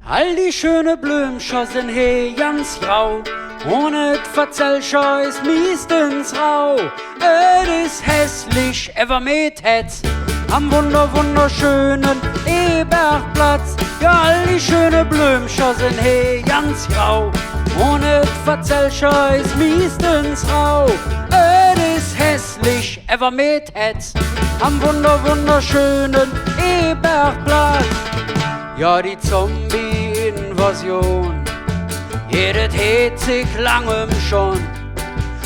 All die schöne Blümchen sind he ganz grau, und et Verzellscher ist miestens rau. Et is hässlich, ever mit Hetz, am wunderschönen Ebergplatz. Ja, all die schöne Blümchen sind he ganz grau, und et Verzellscher ist miestens rau. Et is hässlich, ever mit Hetz, am wunderschönen Ebergplatz. Ja, die Zombie-Invasion, jedet het sich langem schon.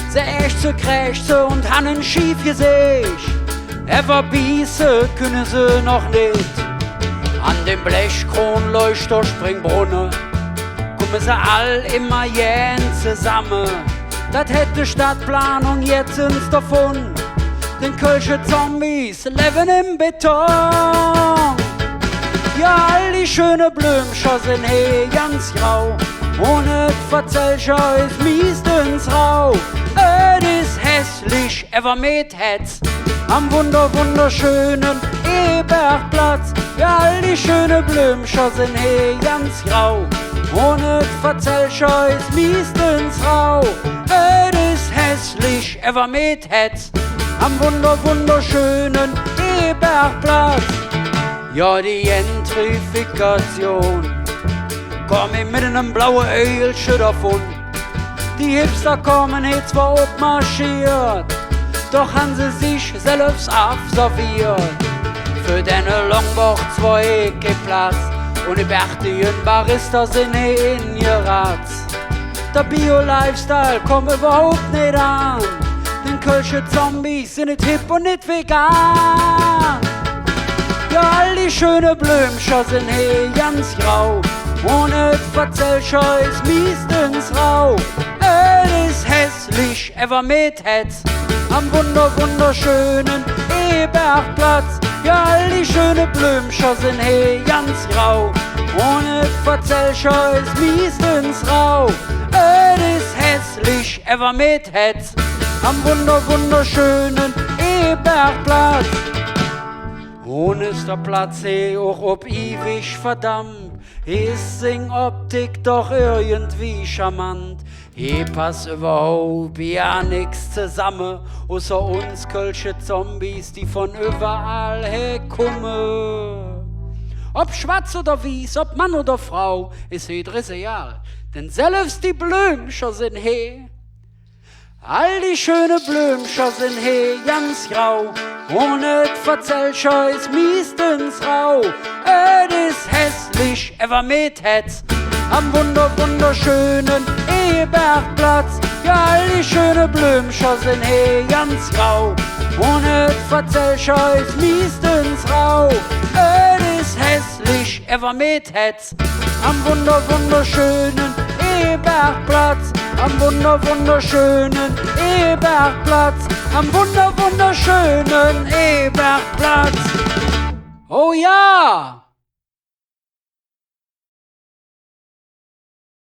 Se ächze, krächze und hannen schief Gesicht, ever biese können se noch nicht. An dem Blechkronleuchter Springbrunnen kommen se all immer jähn zusammen. Dat hätte Stadtplanung jetzt ins davon, denn kölsche Zombies leben im Beton. Ja, all die schöne Blümchen sind he ganz grau, und et Verzellscher ist miestens rau. Et is hässlich, ever mit Hetz, am wunderschönen Ebergplatz. Ja, all die schöne Blümchen sind he ganz grau, und et Verzellscher ist miestens rau. Et is hässlich, ever mit Hetz, am wunderschönen Ebergplatz. Ja, die Gentrifikation, komm ich mit einem blauen Ölchen davon. Die Hipster kommen jetzt zwar obmarschiert, doch haben sie sich selbst abserviert. Für deine Longbach 2 Platz, und die bärtigen Barista sind in ihr Ratz. Der Bio-Lifestyle kommt überhaupt nicht an, denn kölsche Zombies sind nicht hip und nicht vegan. Ja, all die schöne Blümchen sind he ganz grau, und et Verzellscher ist miestens rau. Et is hässlich, ever mit Hetz, am wunderschönen Ebergplatz. Ja, all die schöne Blümchen sind he ganz grau, und et Verzellscher ist miestens rau. Et is hässlich, ever mit Hetz, am wunderschönen Ebergplatz. Und ist der Platz he auch ob ewig verdammt, ist sing Optik doch irgendwie charmant. He pass überhaupt ja nix zusammen, außer uns kölsche Zombies, die von überall herkommen. Ob schwarz oder weiß, ob Mann oder Frau, ist he real, denn selbst die Blümchen sind he. All die schöne Blümchen sind he ganz grau, und et Verzellscher ist miestens rau. Et is hässlich, ever mit Hetz, am wunderschönen Ebergplatz. Ja, all die schöne Blümchen sind he ganz grau, und et Verzellscher ist miestens rau. Et is hässlich, ever mit Hetz, am wunderschönen Ebergplatz. Am wunderschönen Ebergplatz, am wunderschönen Ebergplatz. Oh ja!